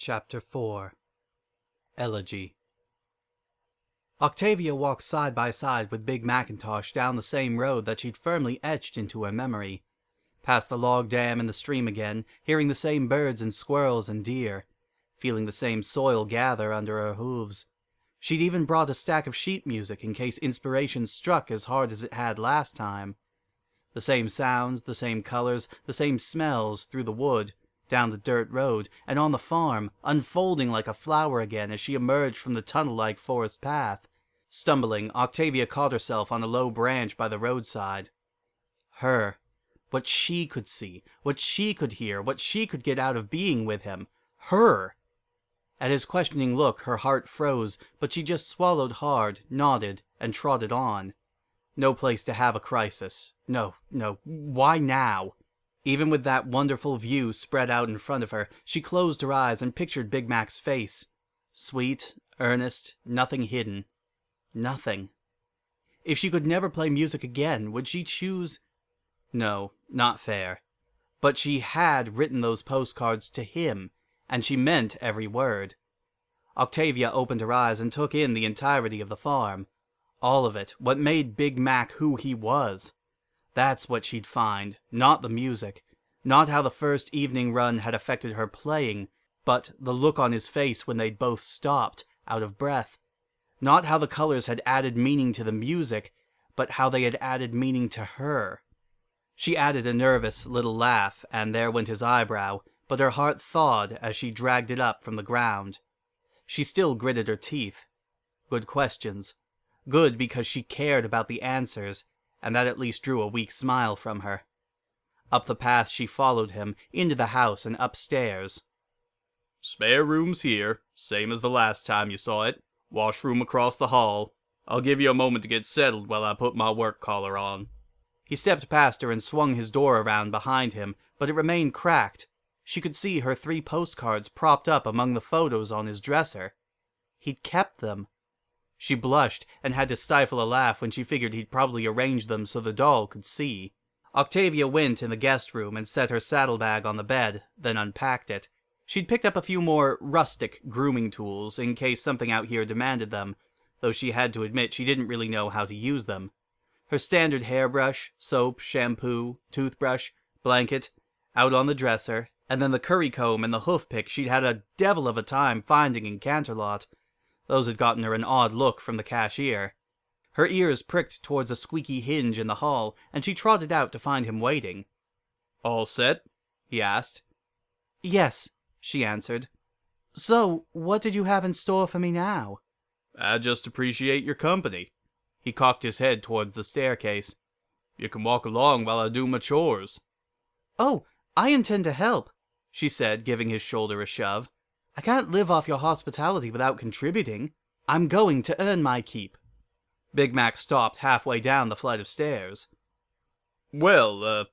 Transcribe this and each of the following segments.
Chapter 4 Elegy. Octavia walked side by side with Big McIntosh down the same road that she'd firmly etched into her memory. Past the log dam and the stream again, hearing the same birds and squirrels and deer, feeling the same soil gather under her hooves. She'd even brought a stack of sheet music in case inspiration struck as hard as it had last time. The same sounds, the same colors, the same smells through the wood, down the dirt road, and on the farm, unfolding like a flower again as she emerged from the tunnel-like forest path. Stumbling, Octavia caught herself on a low branch by the roadside. Her. What she could see, what she could hear, what she could get out of being with him. Her! At his questioning look, her heart froze, but she just swallowed hard, nodded, and trotted on. No place to have a crisis. No, why now? Even with that wonderful view spread out in front of her, she closed her eyes and pictured Big Mac's face. Sweet, earnest, nothing hidden. Nothing. If she could never play music again, would she choose? No, not fair. But she had written those postcards to him, and she meant every word. Octavia opened her eyes and took in the entirety of the farm. All of it, what made Big Mac who he was. That's what she'd find, not the music, not how the first evening run had affected her playing, but the look on his face when they'd both stopped, out of breath. Not how the colors had added meaning to the music, but how they had added meaning to her. She added a nervous little laugh, and there went his eyebrow, but her heart thawed as she dragged it up from the ground. She still gritted her teeth. Good questions. Good because she cared about the answers, and that at least drew a weak smile from her. Up the path she followed him, into the house and upstairs. Spare room's here, same as the last time you saw it. Washroom across the hall. I'll give you a moment to get settled while I put my work collar on. He stepped past her and swung his door around behind him, but it remained cracked. She could see her 3 postcards propped up among the photos on his dresser. He'd kept them. She blushed and had to stifle a laugh when she figured he'd probably arranged them so the doll could see. Octavia went in the guest room and set her saddlebag on the bed, then unpacked it. She'd picked up a few more rustic grooming tools in case something out here demanded them, though she had to admit she didn't really know how to use them. Her standard hairbrush, soap, shampoo, toothbrush, blanket, out on the dresser, and then the curry comb and the hoof pick she'd had a devil of a time finding in Canterlot. Those had gotten her an odd look from the cashier. Her ears pricked towards a squeaky hinge in the hall, and she trotted out to find him waiting. All set? He asked. Yes, she answered. So, what did you have in store for me now? I just appreciate your company. He cocked his head towards the staircase. You can walk along while I do my chores. Oh, I intend to help, she said, giving his shoulder a shove. I can't live off your hospitality without contributing. I'm going to earn my keep. Big Mac stopped halfway down the flight of stairs. Well,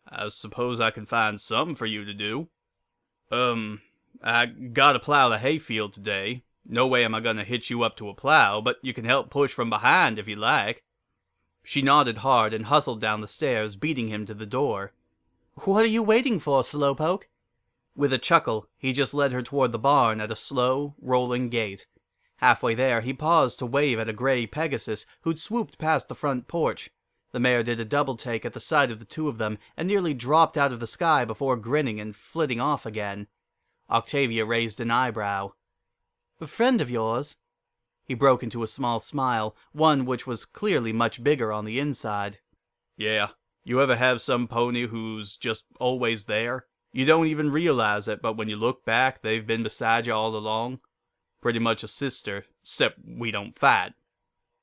I suppose I can find something for you to do. I gotta plow the hayfield today. No way am I gonna hitch you up to a plow, but you can help push from behind if you like. She nodded hard and hustled down the stairs, beating him to the door. What are you waiting for, slowpoke? With a chuckle, he just led her toward the barn at a slow, rolling gait. Halfway there, he paused to wave at a gray Pegasus who'd swooped past the front porch. The mare did a double-take at the sight of the two of them and nearly dropped out of the sky before grinning and flitting off again. Octavia raised an eyebrow. A friend of yours? He broke into a small smile, one which was clearly much bigger on the inside. Yeah, you ever have some pony who's just always there? You don't even realize it, but when you look back, they've been beside you all along. Pretty much a sister, except we don't fight.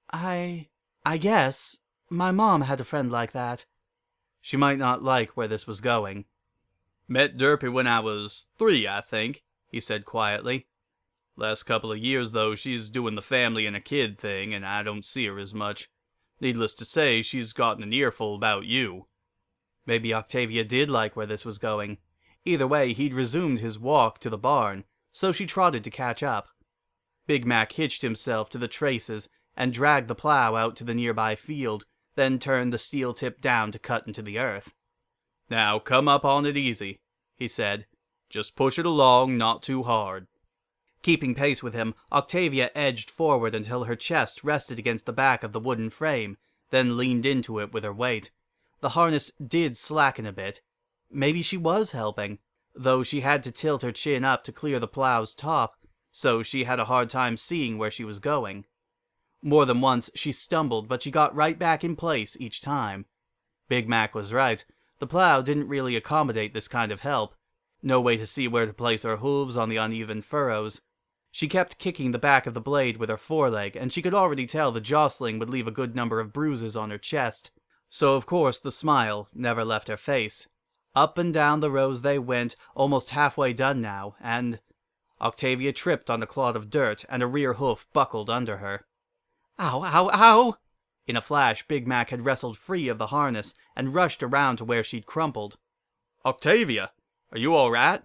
I guess. My mom had a friend like that. She might not like where this was going. Met Derpy when I was 3, I think, he said quietly. Last couple of years, though, she's doing the family and a kid thing, and I don't see her as much. Needless to say, she's gotten an earful about you. Maybe Octavia did like where this was going. Either way, he'd resumed his walk to the barn, so she trotted to catch up. Big Mac hitched himself to the traces and dragged the plow out to the nearby field, then turned the steel tip down to cut into the earth. Now come up on it easy, he said. Just push it along, not too hard. Keeping pace with him, Octavia edged forward until her chest rested against the back of the wooden frame, then leaned into it with her weight. The harness did slacken a bit. Maybe she was helping, though she had to tilt her chin up to clear the plow's top, so she had a hard time seeing where she was going. More than once she stumbled, but she got right back in place each time. Big Mac was right. The plow didn't really accommodate this kind of help. No way to see where to place her hooves on the uneven furrows. She kept kicking the back of the blade with her foreleg, and she could already tell the jostling would leave a good number of bruises on her chest. So of course the smile never left her face. Up and down the rows they went, almost halfway done now, and Octavia tripped on a clod of dirt, and a rear hoof buckled under her. Ow, ow, ow! In a flash, Big Mac had wrestled free of the harness and rushed around to where she'd crumpled. Octavia, are you all right?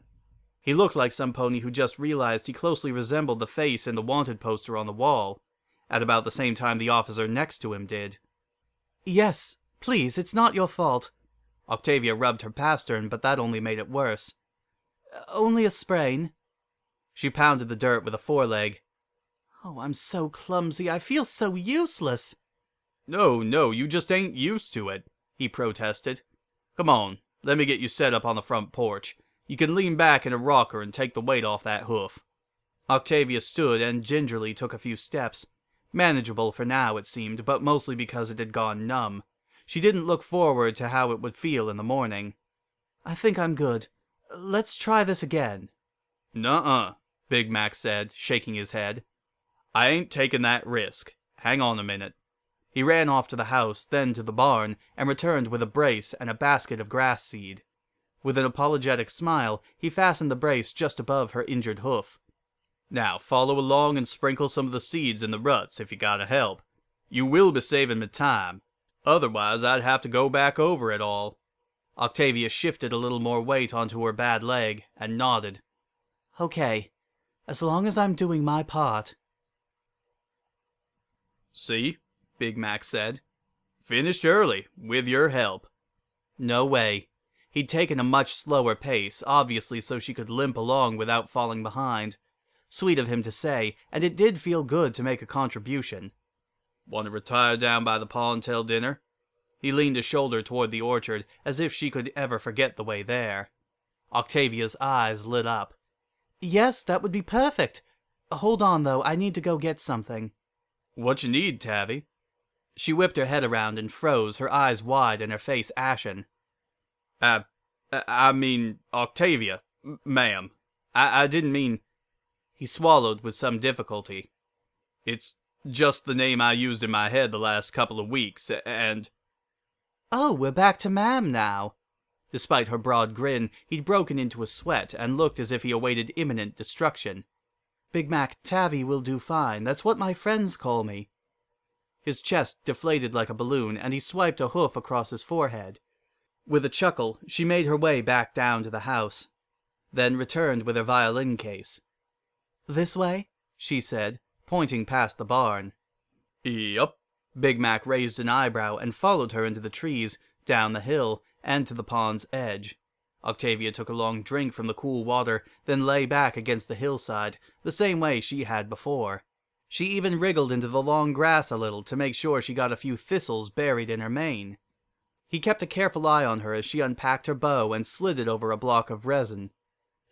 He looked like some pony who just realized he closely resembled the face in the wanted poster on the wall, at about the same time the officer next to him did. Yes, please, it's not your fault. Octavia rubbed her pastern, but that only made it worse. Only a sprain. She pounded the dirt with a foreleg. Oh, I'm so clumsy. I feel so useless. No, you just ain't used to it, he protested. Come on, let me get you set up on the front porch. You can lean back in a rocker and take the weight off that hoof. Octavia stood and gingerly took a few steps. Manageable for now, it seemed, but mostly because it had gone numb. She didn't look forward to how it would feel in the morning. I think I'm good. Let's try this again. Nuh-uh, Big Mac said, shaking his head. I ain't taking that risk. Hang on a minute. He ran off to the house, then to the barn, and returned with a brace and a basket of grass seed. With an apologetic smile, he fastened the brace just above her injured hoof. Now, follow along and sprinkle some of the seeds in the ruts if you gotta help. You will be saving me time. Otherwise, I'd have to go back over it all. Octavia shifted a little more weight onto her bad leg and nodded. Okay, as long as I'm doing my part. See? Big Mac said. Finished early, with your help. No way. He'd taken a much slower pace, obviously so she could limp along without falling behind. Sweet of him to say, and it did feel good to make a contribution. Want to retire down by the pond till dinner? He leaned a shoulder toward the orchard, as if she could ever forget the way there. Octavia's eyes lit up. Yes, that would be perfect. Hold on, though, I need to go get something. What you need, Tavy? She whipped her head around and froze, her eyes wide and her face ashen. I mean, Octavia, ma'am. I didn't mean... He swallowed with some difficulty. It's just the name I used in my head the last couple of weeks, and... Oh, we're back to ma'am now. Despite her broad grin, he'd broken into a sweat and looked as if he awaited imminent destruction. Big Mac, Tavy will do fine. That's what my friends call me. His chest deflated like a balloon, and he swiped a hoof across his forehead. With a chuckle, she made her way back down to the house, then returned with her violin case. This way, she said, pointing past the barn. Yup. Big Mac raised an eyebrow and followed her into the trees, down the hill, and to the pond's edge. Octavia took a long drink from the cool water, then lay back against the hillside, the same way she had before. She even wriggled into the long grass a little to make sure she got a few thistles buried in her mane. He kept a careful eye on her as she unpacked her bow and slid it over a block of resin.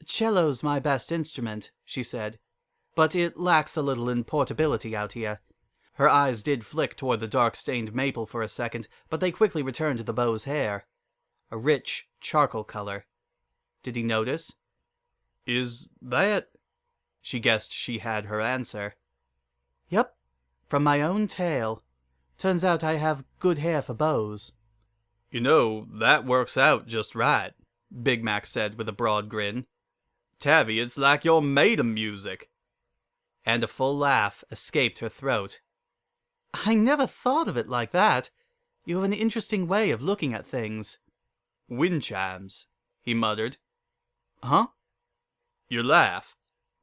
Cello's my best instrument, she said, but it lacks a little in portability out here. Her eyes did flick toward the dark-stained maple for a second, but they quickly returned to the bow's hair. A rich charcoal color. Did he notice? Is that... She guessed she had her answer. Yep, from my own tail. Turns out I have good hair for bows. You know, that works out just right, Big Mac said with a broad grin. Tavy, it's like you're made of music. And a full laugh escaped her throat. I never thought of it like that. You have an interesting way of looking at things. Wind chimes, he muttered. Huh? Your laugh.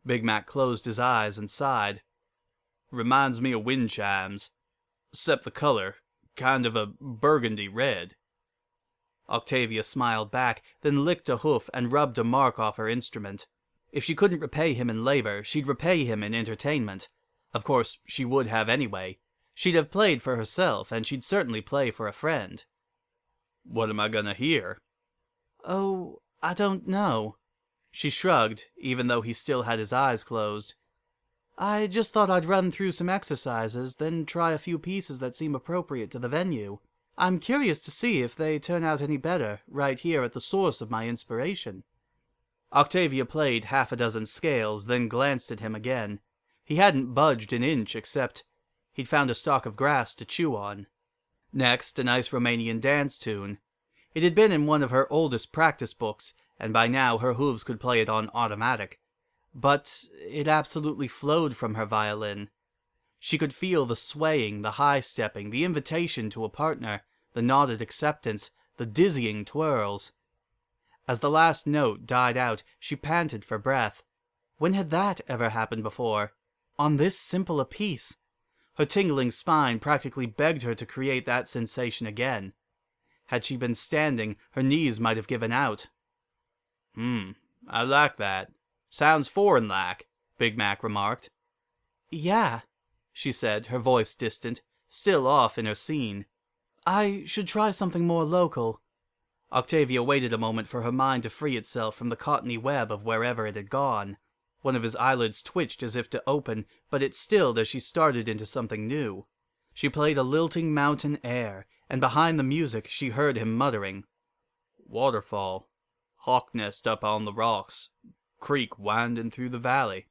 Big Mac closed his eyes and sighed. Reminds me of wind chimes. Except the color, kind of a burgundy red. Octavia smiled back, then licked a hoof and rubbed a mark off her instrument. If she couldn't repay him in labor, she'd repay him in entertainment. Of course, she would have anyway. She'd have played for herself, and she'd certainly play for a friend. What am I gonna hear? Oh, I don't know. She shrugged, even though he still had his eyes closed. I just thought I'd run through some exercises, then try a few pieces that seem appropriate to the venue. I'm curious to see if they turn out any better, right here at the source of my inspiration. Octavia played half a dozen scales, then glanced at him again. He hadn't budged an inch, except he'd found a stalk of grass to chew on. Next, a nice Romanian dance tune. It had been in one of her oldest practice books, and by now her hooves could play it on automatic. But it absolutely flowed from her violin. She could feel the swaying, the high-stepping, the invitation to a partner, the nodded acceptance, the dizzying twirls. As the last note died out, she panted for breath. When had that ever happened before? On this simple a piece? Her tingling spine practically begged her to create that sensation again. Had she been standing, her knees might have given out. I like that. Sounds foreign-like, Big Mac remarked. Yeah, she said, her voice distant, still off in her scene. I should try something more local. Octavia waited a moment for her mind to free itself from the cottony web of wherever it had gone. One of his eyelids twitched as if to open, but it stilled as she started into something new. She played a lilting mountain air, and behind the music she heard him muttering. Waterfall. Hawk nest up on the rocks. Creek winding through the valley.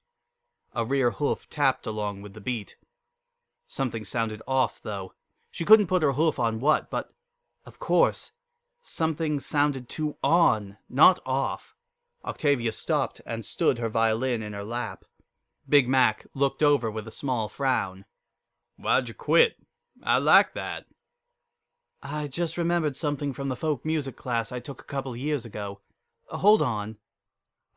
A rear hoof tapped along with the beat. Something sounded off, though. She couldn't put her hoof on what, but, of course, something sounded too on, not off. Octavia stopped and stood her violin in her lap. Big Mac looked over with a small frown. Why'd you quit? I like that. I just remembered something from the folk music class I took a couple years ago. Hold on.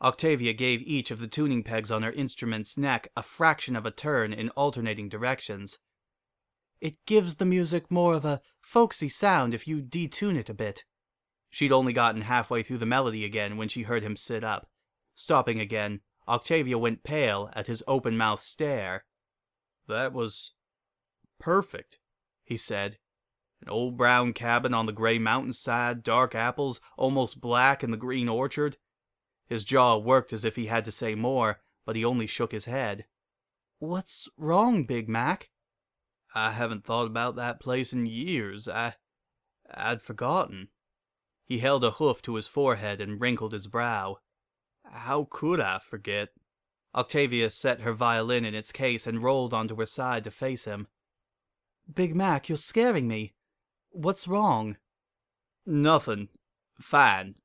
Octavia gave each of the tuning pegs on her instrument's neck a fraction of a turn in alternating directions. It gives the music more of a folksy sound if you detune it a bit. She'd only gotten halfway through the melody again when she heard him sit up. Stopping again, Octavia went pale at his open-mouthed stare. That was perfect, he said. An old brown cabin on the gray mountainside, dark apples, almost black in the green orchard. His jaw worked as if he had to say more, but he only shook his head. What's wrong, Big Mac? I haven't thought about that place in years. I'd forgotten. He held a hoof to his forehead and wrinkled his brow. How could I forget? Octavia set her violin in its case and rolled onto her side to face him. Big Mac, you're scaring me. What's wrong? Nothing. Fine,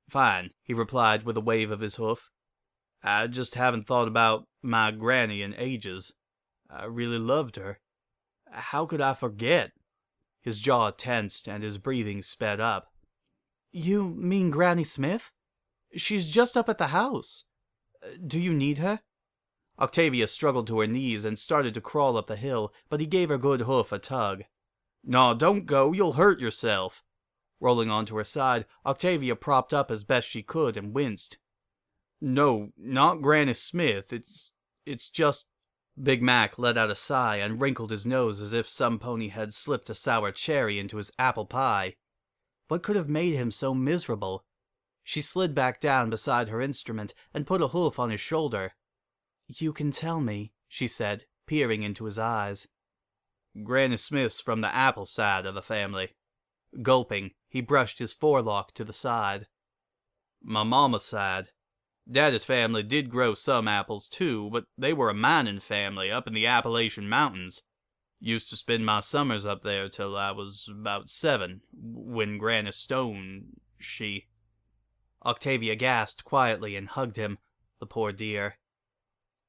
he replied with a wave of his hoof. I just haven't thought about my granny in ages. I really loved her. How could I forget? His jaw tensed and his breathing sped up. You mean Granny Smith? She's just up at the house. Do you need her? Octavia struggled to her knees and started to crawl up the hill, but he gave her good hoof a tug. No, don't go, you'll hurt yourself. Rolling onto her side, Octavia propped up as best she could and winced. No, not Granny Smith, it's just... Big Mac let out a sigh and wrinkled his nose as if some pony had slipped a sour cherry into his apple pie. What could have made him so miserable? She slid back down beside her instrument and put a hoof on his shoulder. You can tell me, she said, peering into his eyes. Granny Smith's from the apple side of the family. Gulping, he brushed his forelock to the side. My mama's side. Daddy's family did grow some apples too, but they were a mining family up in the Appalachian Mountains. Used to spend my summers up there till I was about 7, when Granny Stone, she... Octavia gasped quietly and hugged him, the poor dear.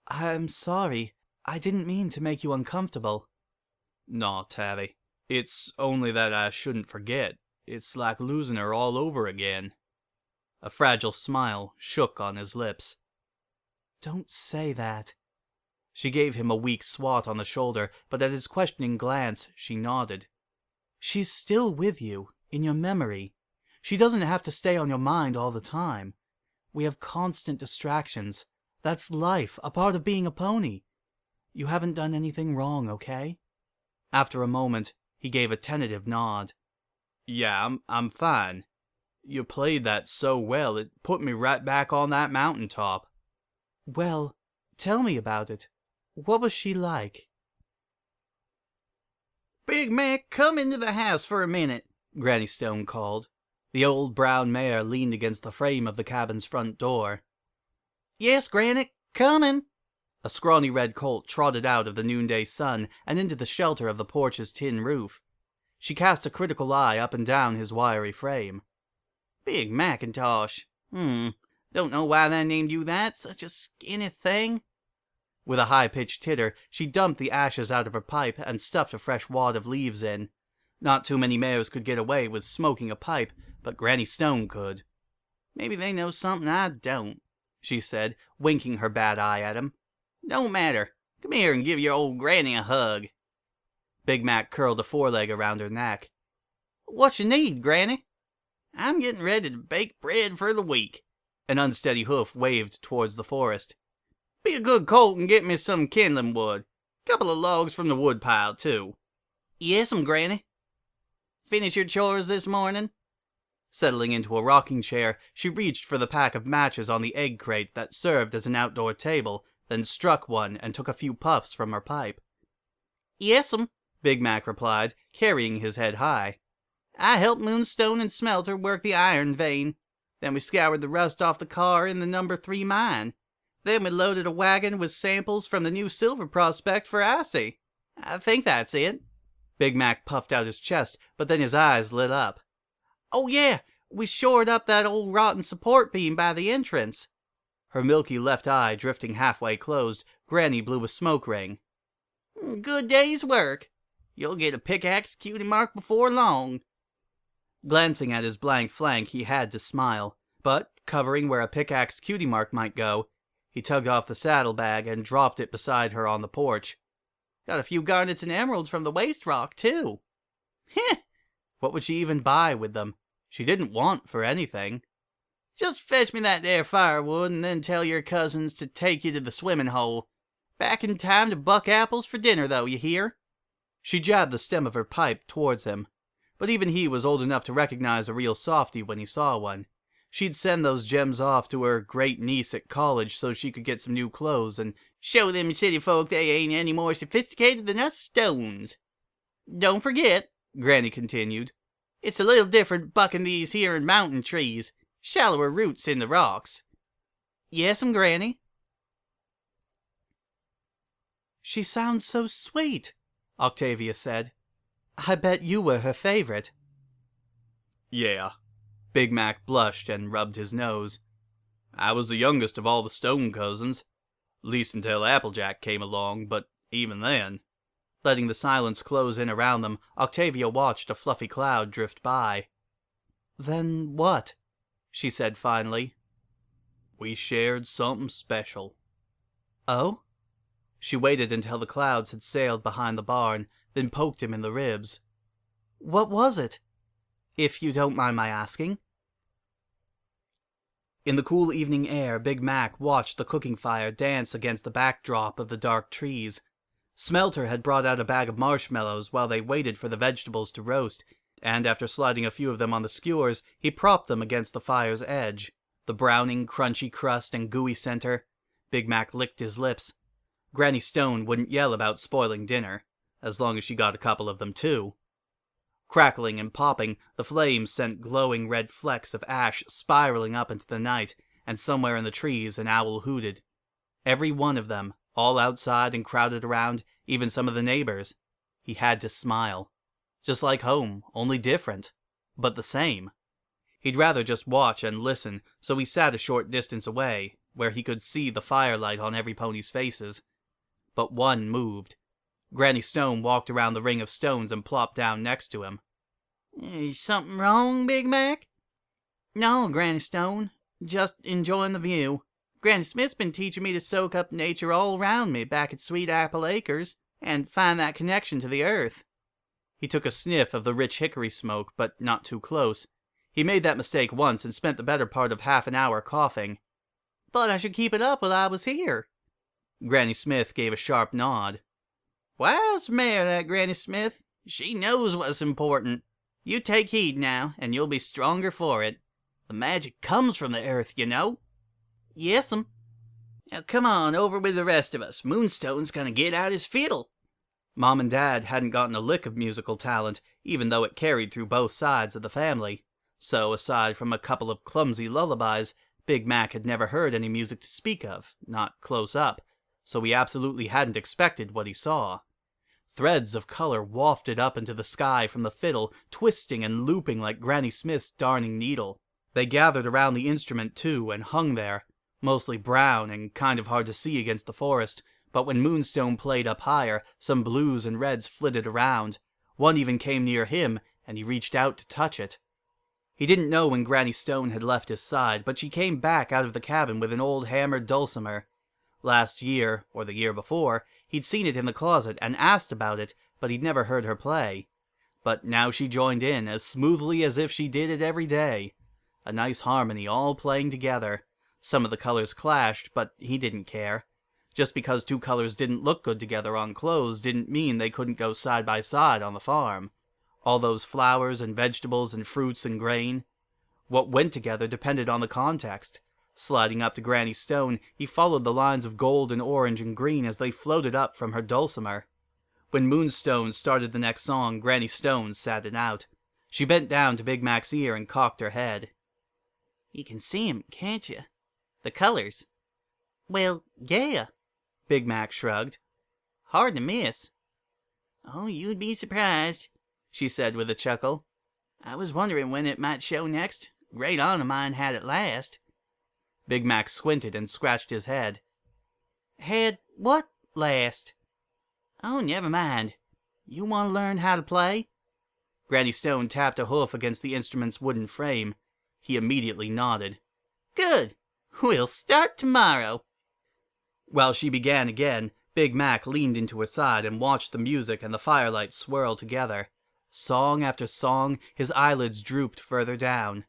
I'm sorry. I didn't mean to make you uncomfortable. No, Tavi. It's only that I shouldn't forget. It's like losing her all over again. A fragile smile shook on his lips. Don't say that. She gave him a weak swat on the shoulder, but at his questioning glance, she nodded. She's still with you, in your memory. She doesn't have to stay on your mind all the time. We have constant distractions. That's life, a part of being a pony. You haven't done anything wrong, okay? After a moment, he gave a tentative nod. Yeah, I'm fine. You played that so well, it put me right back on that mountaintop. Well, tell me about it. What was she like? Big Mac, come into the house for a minute, Granny Stone called. The old brown mare leaned against the frame of the cabin's front door. Yes, Granny, coming. A scrawny red colt trotted out of the noonday sun and into the shelter of the porch's tin roof. She cast a critical eye up and down his wiry frame. Big McIntosh. Don't know why they named you that, such a skinny thing. With a high-pitched titter, she dumped the ashes out of her pipe and stuffed a fresh wad of leaves in. Not too many mares could get away with smoking a pipe, but Granny Stone could. Maybe they know something I don't, she said, winking her bad eye at him. Don't matter. Come here and give your old granny a hug. Big Mac curled a foreleg around her neck. What you need, Granny? I'm getting ready to bake bread for the week. An unsteady hoof waved towards the forest. Be a good colt and get me some kindling wood. Couple of logs from the wood pile, too. Yes'm, Granny. Finish your chores this morning? Settling into a rocking chair, she reached for the pack of matches on the egg crate that served as an outdoor table, then struck one and took a few puffs from her pipe. Yes'm, Big Mac replied, carrying his head high. I helped Moonstone and Smelter work the iron vein. Then we scoured the rust off the car in the number 3 mine. Then we loaded a wagon with samples from the new silver prospect for Icy. I think that's it. Big Mac puffed out his chest, but then his eyes lit up. Oh yeah, we shored up that old rotten support beam by the entrance. Her milky left eye drifting halfway closed, Granny blew a smoke ring. Good day's work. You'll get a pickaxe cutie mark before long. Glancing at his blank flank, he had to smile, but, covering where a pickaxe cutie mark might go, he tugged off the saddlebag and dropped it beside her on the porch. Got a few garnets and emeralds from the waste rock, too. Heh! What would she even buy with them? She didn't want for anything. Just fetch me that there firewood and then tell your cousins to take you to the swimming hole. Back in time to buck apples for dinner, though, you hear? She jabbed the stem of her pipe towards him, but even he was old enough to recognize a real softy when he saw one. She'd send those gems off to her great-niece at college so she could get some new clothes and show them city folk they ain't any more sophisticated than us stones. Don't forget, Granny continued, it's a little different bucking these here in mountain trees. Shallower roots in the rocks. Yes'm, Granny. She sounds so sweet, Octavia said. I bet you were her favorite. Yeah. Big Mac blushed and rubbed his nose. I was the youngest of all the Stone cousins. Least until Applejack came along, but even then. Letting the silence close in around them, Octavia watched a fluffy cloud drift by. Then what? She said finally. We shared something special. Oh? She waited until the clouds had sailed behind the barn, then poked him in the ribs. What was it? If you don't mind my asking. In the cool evening air, Big Mac watched the cooking fire dance against the backdrop of the dark trees. Smelter had brought out a bag of marshmallows while they waited for the vegetables to roast, and after sliding a few of them on the skewers, he propped them against the fire's edge. The browning, crunchy crust and gooey center. Big Mac licked his lips. Granny Stone wouldn't yell about spoiling dinner, as long as she got a couple of them too. Crackling and popping, the flames sent glowing red flecks of ash spiraling up into the night, and somewhere in the trees an owl hooted. Every one of them, all outside and crowded around, even some of the neighbors. He had to smile. Just like home, only different. But the same. He'd rather just watch and listen, so he sat a short distance away, where he could see the firelight on every pony's faces. But one moved. Granny Stone walked around the ring of stones and plopped down next to him. Is something wrong, Big Mac? No, Granny Stone. Just enjoying the view. Granny Smith's been teaching me to soak up nature all around me back at Sweet Apple Acres, and find that connection to the earth. He took a sniff of the rich hickory smoke, but not too close. He made that mistake once and spent the better part of half an hour coughing. thought I should keep it up while I was here. Granny Smith gave a sharp nod. Why's the matter, that Granny Smith? She knows what's important. You take heed now, and you'll be stronger for it. The magic comes from the earth, you know. Yes'm. Now come on over with the rest of us. Moonstone's gonna get out his fiddle. Mom and Dad hadn't gotten a lick of musical talent, even though it carried through both sides of the family. So, aside from a couple of clumsy lullabies, Big Mac had never heard any music to speak of, not close up, so he absolutely hadn't expected what he saw. Threads of color wafted up into the sky from the fiddle, twisting and looping like Granny Smith's darning needle. They gathered around the instrument too, and hung there, mostly brown and kind of hard to see against the forest, but when Moonstone played up higher, some blues and reds flitted around. One even came near him, and he reached out to touch it. He didn't know when Granny Stone had left his side, but she came back out of the cabin with an old hammered dulcimer. Last year, or the year before, he'd seen it in the closet and asked about it, but he'd never heard her play. But now she joined in, as smoothly as if she did it every day. A nice harmony, all playing together. Some of the colors clashed, but he didn't care. Just because two colors didn't look good together on clothes didn't mean they couldn't go side by side on the farm. All those flowers and vegetables and fruits and grain. What went together depended on the context. Sliding up to Granny Stone, he followed the lines of gold and orange and green as they floated up from her dulcimer. When Moonstone started the next song, Granny Stone sat it out. She bent down to Big Mac's ear and cocked her head. You can see 'em, can't you? The colors. Well, yeah, Big Mac shrugged. Hard to miss. Oh, you'd be surprised, she said with a chuckle. I was wondering when it might show next. Great aunt of mine had it last. Big Mac squinted and scratched his head. Had what last? Oh, never mind. You want to learn how to play? Granny Stone tapped a hoof against the instrument's wooden frame. He immediately nodded. Good. We'll start tomorrow. While she began again, Big Mac leaned into her side and watched the music and the firelight swirl together. Song after song, his eyelids drooped further down.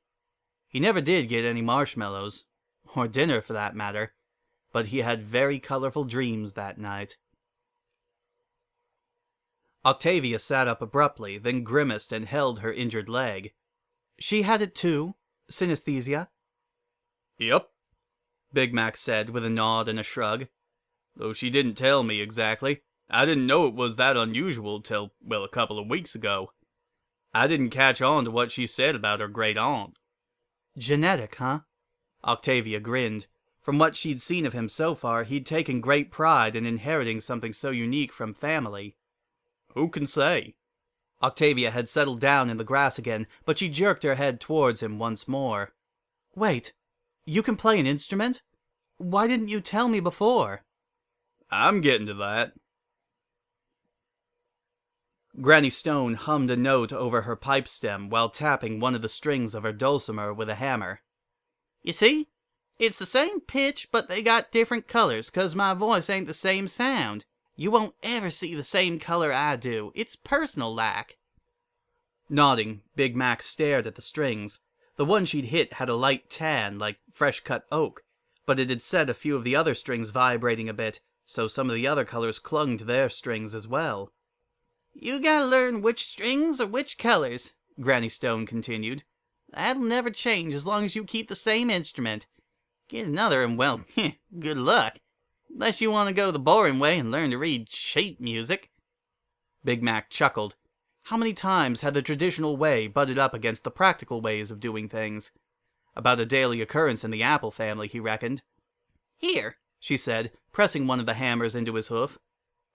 He never did get any marshmallows, or dinner for that matter, but he had very colorful dreams that night. Octavia sat up abruptly, then grimaced and held her injured leg. She had it too? Synesthesia? Yep, Big Mac said with a nod and a shrug. Though she didn't tell me exactly. I didn't know it was that unusual till, well, a couple of weeks ago. I didn't catch on to what she said about her great aunt. Genetic, huh? Octavia grinned. From what she'd seen of him so far, he'd taken great pride in inheriting something so unique from family. Who can say? Octavia had settled down in the grass again, but she jerked her head towards him once more. Wait, you can play an instrument? Why didn't you tell me before? I'm getting to that. Granny Stone hummed a note over her pipe stem while tapping one of the strings of her dulcimer with a hammer. You see? It's the same pitch, but they got different colors, 'cause my voice ain't the same sound. You won't ever see the same color I do. It's personal-like. Nodding, Big Mac stared at the strings. The one she'd hit had a light tan, like fresh-cut oak, but it had set a few of the other strings vibrating a bit, so some of the other colors clung to their strings as well. You gotta learn which strings are which colors, Granny Stone continued. That'll never change as long as you keep the same instrument. Get another and, well, good luck. Unless you want to go the boring way and learn to read sheet music. Big Mac chuckled. How many times had the traditional way butted up against the practical ways of doing things? About a daily occurrence in the Apple family, he reckoned. Here, she said, pressing one of the hammers into his hoof.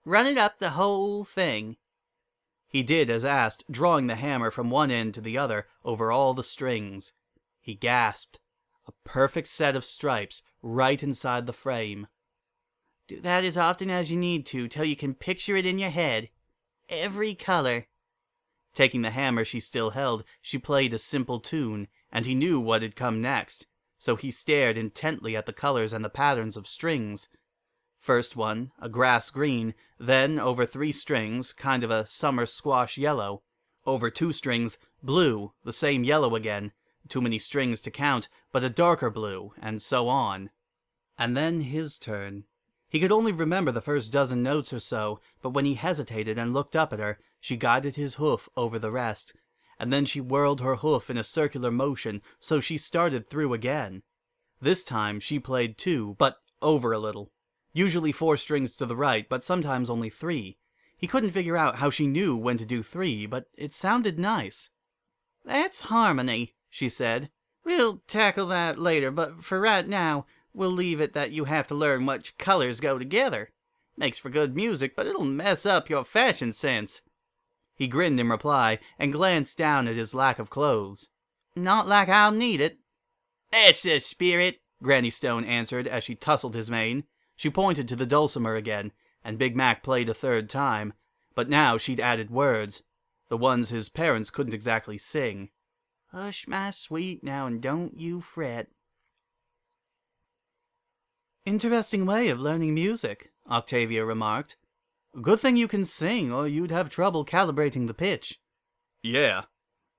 Run it up the whole thing. He did as asked, drawing the hammer from one end to the other over all the strings. He gasped. A perfect set of stripes right inside the frame. Do that as often as you need to, till you can picture it in your head. Every color. Taking the hammer she still held, she played a simple tune, and he knew what had come next, so he stared intently at the colors and the patterns of strings. First one, a grass green, then over 3 strings, kind of a summer squash yellow. Over 2 strings, blue, the same yellow again, too many strings to count, but a darker blue, and so on. And then his turn. He could only remember the first dozen notes or so, but when he hesitated and looked up at her, she guided his hoof over the rest, and then she whirled her hoof in a circular motion, so she started through again. This time she played 2, but over a little. Usually 4 strings to the right, but sometimes only 3. He couldn't figure out how she knew when to do 3, but it sounded nice. "That's harmony," she said. "We'll tackle that later, but for right now, we'll leave it that you have to learn which colors go together. Makes for good music, but it'll mess up your fashion sense." He grinned in reply and glanced down at his lack of clothes. "Not like I'll need it." "That's the spirit," Granny Stone answered as she tousled his mane. She pointed to the dulcimer again, and Big Mac played a third time, but now she'd added words, the ones his parents couldn't exactly sing. "Hush, my sweet, now and don't you fret." "Interesting way of learning music," Octavia remarked. "Good thing you can sing, or you'd have trouble calibrating the pitch." "Yeah.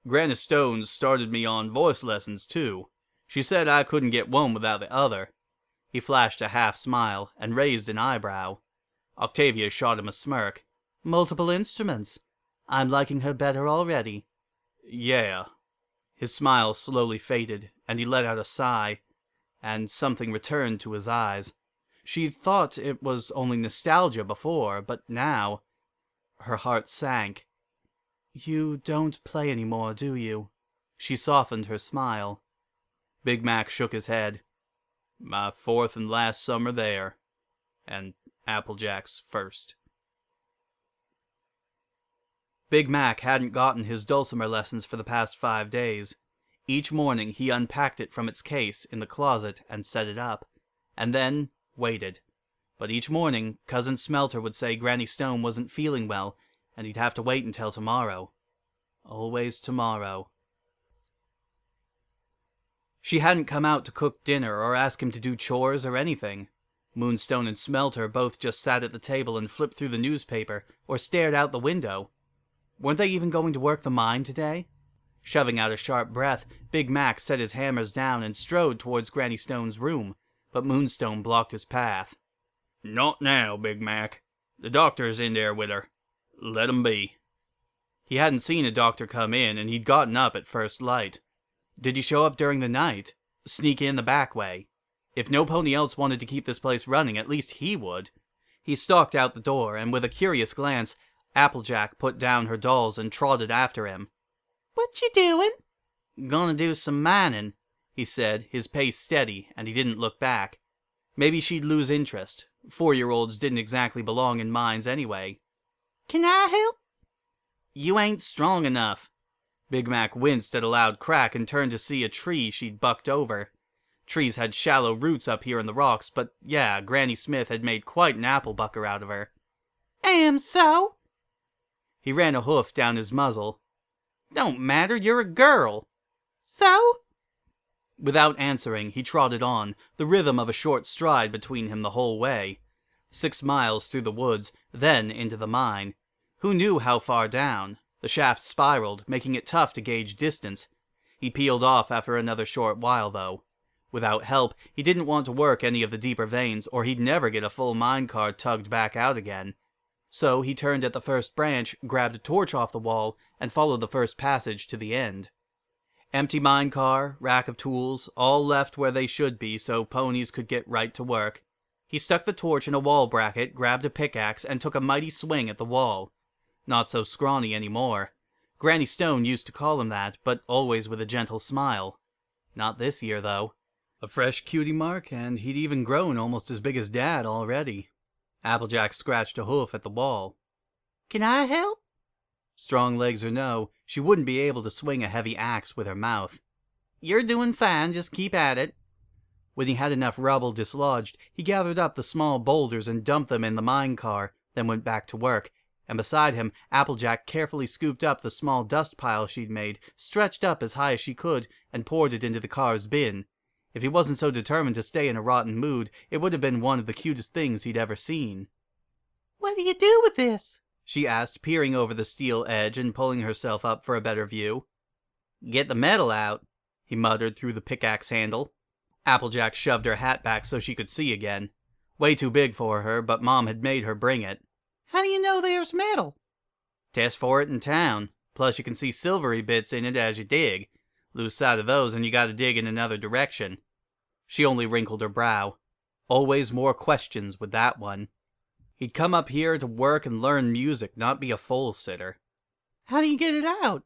Granny Stone started me on voice lessons, too. She said I couldn't get one without the other." He flashed a half smile and raised an eyebrow. Octavia shot him a smirk. "Multiple instruments. I'm liking her better already." "Yeah." His smile slowly faded, and he let out a sigh, and something returned to his eyes. She thought it was only nostalgia before, but now her heart sank. "You don't play anymore, do you?" She softened her smile. Big Mac shook his head. "My 4th and last summer there, and Applejack's first." Big Mac hadn't gotten his dulcimer lessons for the past 5 days. Each morning he unpacked it from its case in the closet and set it up, and then waited. But each morning, Cousin Smelter would say Granny Stone wasn't feeling well, and he'd have to wait until tomorrow. Always tomorrow. She hadn't come out to cook dinner or ask him to do chores or anything. Moonstone and Smelter both just sat at the table and flipped through the newspaper or stared out the window. Weren't they even going to work the mine today? Shoving out a sharp breath, Big Mac set his hammers down and strode towards Granny Stone's room, but Moonstone blocked his path. "Not now, Big Mac. The doctor's in there with her. Let 'em be." He hadn't seen a doctor come in, and he'd gotten up at first light. Did he show up during the night? Sneak in the back way? If no pony else wanted to keep this place running, at least he would. He stalked out the door, and with a curious glance, Applejack put down her dolls and trotted after him. "What you doing?" "Gonna do some mining," he said, his pace steady, and he didn't look back. Maybe she'd lose interest. 4-year-olds didn't exactly belong in mines anyway. "Can I help?" "You ain't strong enough." Big Mac winced at a loud crack and turned to see a tree she'd bucked over. Trees had shallow roots up here in the rocks, but yeah, Granny Smith had made quite an apple bucker out of her. So?" He ran a hoof down his muzzle. "Don't matter, you're a girl." "So?" Without answering, he trotted on, the rhythm of a short stride between him the whole way. 6 miles through the woods, then into the mine. Who knew how far down? The shaft spiraled, making it tough to gauge distance. He peeled off after another short while, though. Without help, he didn't want to work any of the deeper veins, or he'd never get a full mine car tugged back out again. So he turned at the first branch, grabbed a torch off the wall, and followed the first passage to the end. Empty mine car, rack of tools, all left where they should be so ponies could get right to work. He stuck the torch in a wall bracket, grabbed a pickaxe, and took a mighty swing at the wall. Not so scrawny anymore. Granny Stone used to call him that, but always with a gentle smile. Not this year, though. A fresh cutie mark, and he'd even grown almost as big as Dad already. Applejack scratched a hoof at the wall. "Can I help?" Strong legs or no, she wouldn't be able to swing a heavy axe with her mouth. "You're doing fine, just keep at it." When he had enough rubble dislodged, he gathered up the small boulders and dumped them in the mine car, then went back to work, and beside him, Applejack carefully scooped up the small dust pile she'd made, stretched up as high as she could, and poured it into the car's bin. If he wasn't so determined to stay in a rotten mood, it would have been one of the cutest things he'd ever seen. "What do you do with this?" she asked, peering over the steel edge and pulling herself up for a better view. "Get the metal out," he muttered through the pickaxe handle. Applejack shoved her hat back so she could see again. Way too big for her, but Mom had made her bring it. How do you know there's metal? Test for it in town. Plus you can see silvery bits in it as you dig. Lose sight of those and you gotta dig in another direction. She only wrinkled her brow. Always more questions with that one. He'd come up here to work and learn music, not be a foal-sitter. How do you get it out?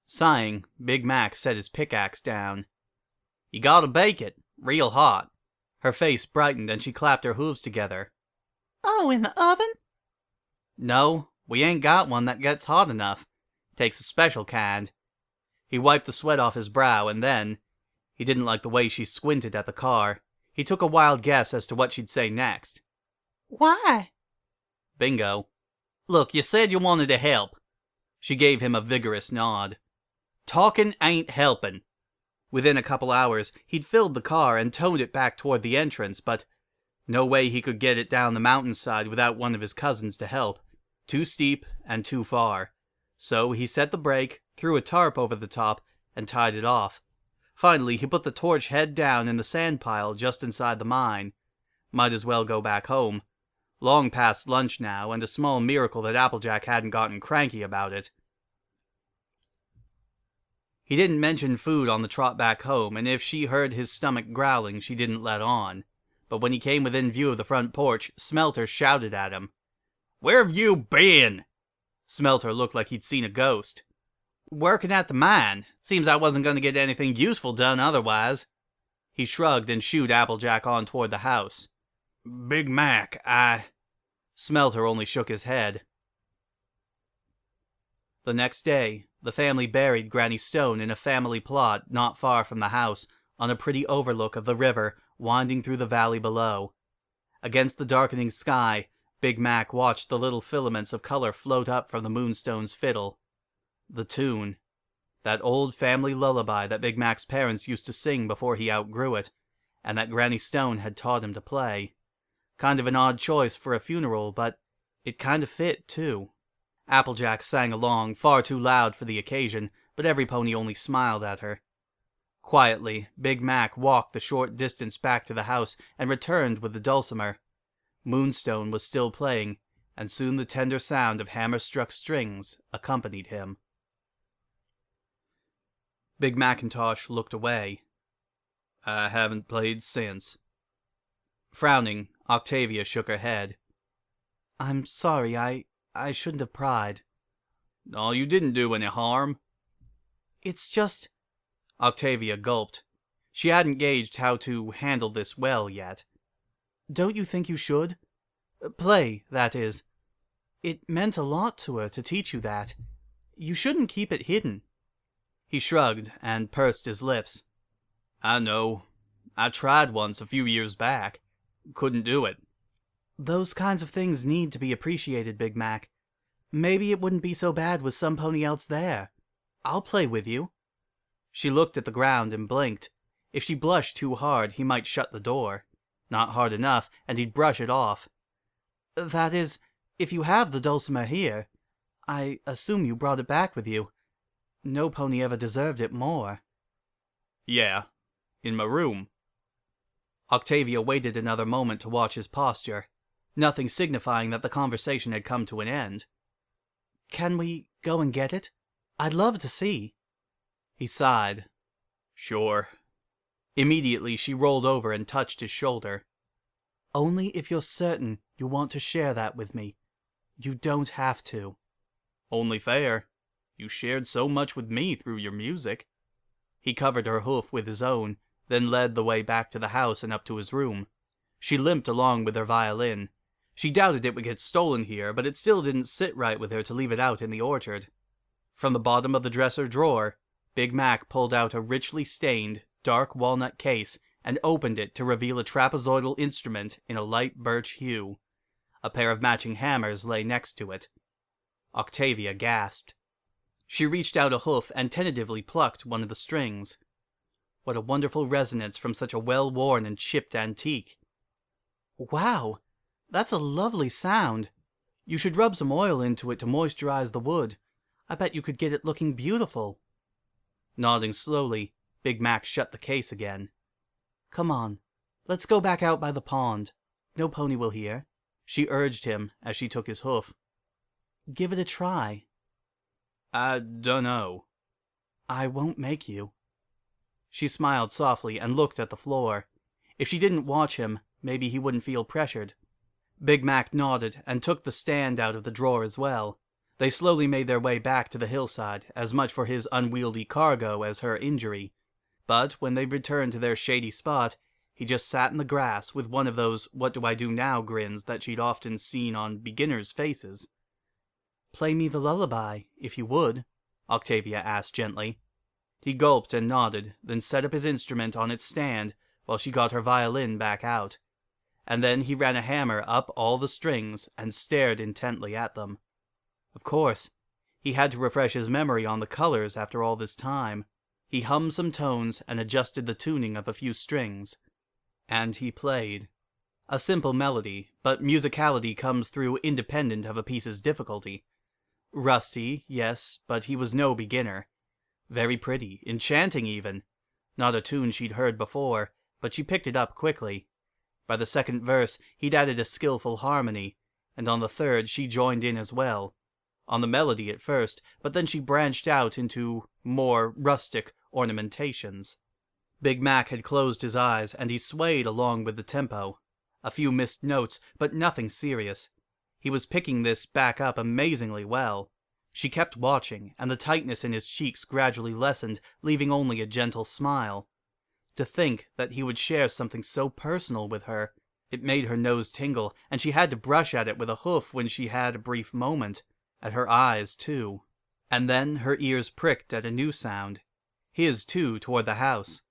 Sighing, Big Mac set his pickaxe down. You gotta bake it, real hot. Her face brightened and she clapped her hooves together. Oh, in the oven? No, we ain't got one that gets hot enough. Takes a special kind. He wiped the sweat off his brow and then, he didn't like the way she squinted at the car. He took a wild guess as to what she'd say next. Why? Bingo. Look, you said you wanted to help. She gave him a vigorous nod. Talking ain't helping. Within a couple hours, he'd filled the car and towed it back toward the entrance, but no way he could get it down the mountainside without one of his cousins to help. Too steep and too far. So he set the brake, threw a tarp over the top, and tied it off. Finally, he put the torch head down in the sand pile just inside the mine. Might as well go back home. Long past lunch now, and a small miracle that Applejack hadn't gotten cranky about it. He didn't mention food on the trot back home, and if she heard his stomach growling, she didn't let on. But when he came within view of the front porch, Smelter shouted at him. "Where have you been?" Smelter looked like he'd seen a ghost. "Working at the mine. Seems I wasn't going to get anything useful done otherwise." He shrugged and shooed Applejack on toward the house. "Big Mac, Smelter only shook his head. The next day, the family buried Granny Stone in a family plot not far from the house, on a pretty overlook of the river winding through the valley below. Against the darkening sky, Big Mac watched the little filaments of color float up from the Moonstone's fiddle. The tune. That old family lullaby that Big Mac's parents used to sing before he outgrew it, and that Granny Stone had taught him to play. Kind of an odd choice for a funeral, but it kind of fit, too. Applejack sang along, far too loud for the occasion, but every pony only smiled at her. Quietly, Big Mac walked the short distance back to the house and returned with the dulcimer. Moonstone was still playing, and soon the tender sound of hammer-struck strings accompanied him. Big McIntosh looked away. "I haven't played since." Frowning, Octavia shook her head. "I'm sorry, I shouldn't have pried." "No, you didn't do any harm." "It's just—" Octavia gulped. She hadn't gauged how to handle this well yet. "Don't you think you should? Play, that is. It meant a lot to her to teach you that. You shouldn't keep it hidden." He shrugged and pursed his lips. "I know. I tried once a few years back. Couldn't do it." "Those kinds of things need to be appreciated, Big Mac. Maybe it wouldn't be so bad with some pony else there. I'll play with you." She looked at the ground and blinked. If she blushed too hard, he might shut the door. Not hard enough, and he'd brush it off. "That is, if you have the dulcimer here. I assume you brought it back with you. No pony ever deserved it more." "Yeah, in my room." Octavia waited another moment to watch his posture, nothing signifying that the conversation had come to an end. "Can we go and get it? I'd love to see." He sighed. "Sure." Immediately she rolled over and touched his shoulder. "Only if you're certain you want to share that with me. You don't have to." "Only fair. You shared so much with me through your music." He covered her hoof with his own, then led the way back to the house and up to his room. She limped along with her violin. She doubted it would get stolen here, but it still didn't sit right with her to leave it out in the orchard. From the bottom of the dresser drawer, Big Mac pulled out a richly stained, dark walnut case and opened it to reveal a trapezoidal instrument in a light birch hue. A pair of matching hammers lay next to it. Octavia gasped. She reached out a hoof and tentatively plucked one of the strings. What a wonderful resonance from such a well-worn and chipped antique. "Wow, that's a lovely sound. You should rub some oil into it to moisturize the wood. I bet you could get it looking beautiful." Nodding slowly, Big Mac shut the case again. Come on, let's go back out by the pond. No pony will hear, she urged him as she took his hoof. Give it a try. I dunno. I won't make you. She smiled softly and looked at the floor. If she didn't watch him, maybe he wouldn't feel pressured. Big Mac nodded and took the stand out of the drawer as well. They slowly made their way back to the hillside, as much for his unwieldy cargo as her injury. But when they returned to their shady spot, he just sat in the grass with one of those what do I do now grins that she'd often seen on beginners' faces. Play me the lullaby, if you would, Octavia asked gently. He gulped and nodded, then set up his instrument on its stand while she got her violin back out. And then he ran a hammer up all the strings and stared intently at them. Of course, he had to refresh his memory on the colors after all this time. He hummed some tones and adjusted the tuning of a few strings. And he played. A simple melody, but musicality comes through independent of a piece's difficulty. Rusty, yes, but he was no beginner. Very pretty, enchanting even. Not a tune she'd heard before, but she picked it up quickly. By the second verse, he'd added a skillful harmony, and on the third she joined in as well. On the melody at first, but then she branched out into more rustic ornamentations. Big Mac had closed his eyes, and he swayed along with the tempo. A few missed notes, but nothing serious. He was picking this back up amazingly well. She kept watching, and the tightness in his cheeks gradually lessened, leaving only a gentle smile. To think that he would share something so personal with her, it made her nose tingle, and she had to brush at it with a hoof when she had a brief moment. At her eyes, too. And then her ears pricked at a new sound. His, too, toward the house.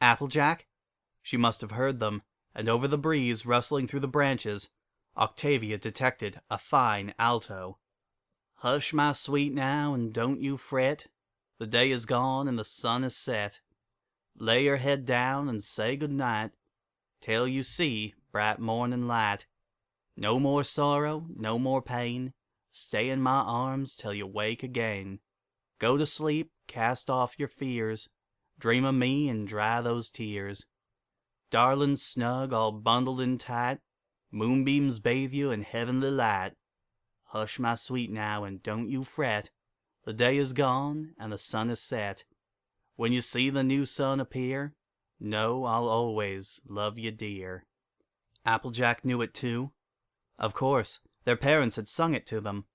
Applejack? She must have heard them, and over the breeze rustling through the branches, Octavia detected a fine alto. Hush, my sweet, now, and don't you fret. The day is gone and the sun is set. Lay your head down and say good night, till you see bright morning light. No more sorrow, no more pain. Stay in my arms till you wake again. Go to sleep, cast off your fears. Dream of me and dry those tears. Darling snug, all bundled in tight. Moonbeams bathe you in heavenly light. Hush, my sweet, now, and don't you fret. The day is gone and the sun is set. When you see the new sun appear, know I'll always love you dear. Applejack knew it too. Of course, their parents had sung it to them.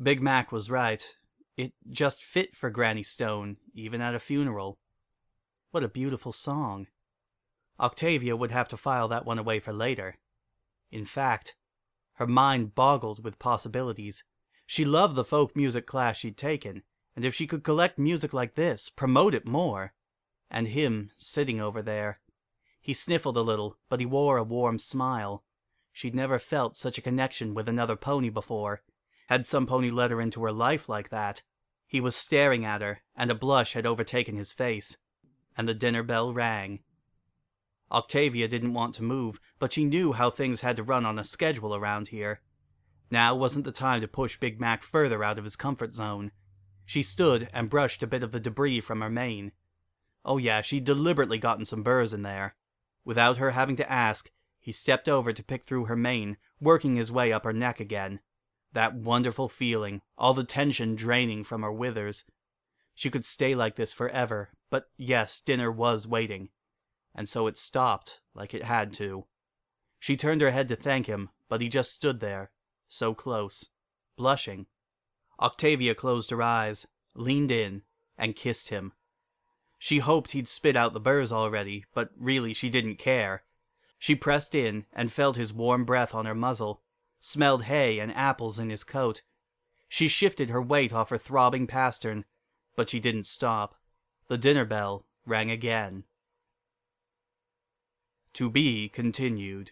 Big Mac was right. It just fit for Granny Stone, even at a funeral. What a beautiful song. Octavia would have to file that one away for later. In fact, her mind boggled with possibilities. She loved the folk music class she'd taken, and if she could collect music like this, promote it more. And him sitting over there. He sniffled a little, but he wore a warm smile. She'd never felt such a connection with another pony before. Had some pony let her into her life like that? He was staring at her, and a blush had overtaken his face. And the dinner bell rang. Octavia didn't want to move, but she knew how things had to run on a schedule around here. Now wasn't the time to push Big Mac further out of his comfort zone. She stood and brushed a bit of the debris from her mane. Oh yeah, she'd deliberately gotten some burrs in there. Without her having to ask, he stepped over to pick through her mane, working his way up her neck again. That wonderful feeling, all the tension draining from her withers. She could stay like this forever, but yes, dinner was waiting. And so it stopped, like it had to. She turned her head to thank him, but he just stood there, so close, blushing. Octavia closed her eyes, leaned in, and kissed him. She hoped he'd spit out the burrs already, but really she didn't care. She pressed in and felt his warm breath on her muzzle, smelled hay and apples in his coat. She shifted her weight off her throbbing pastern, but she didn't stop. The dinner bell rang again. To be continued.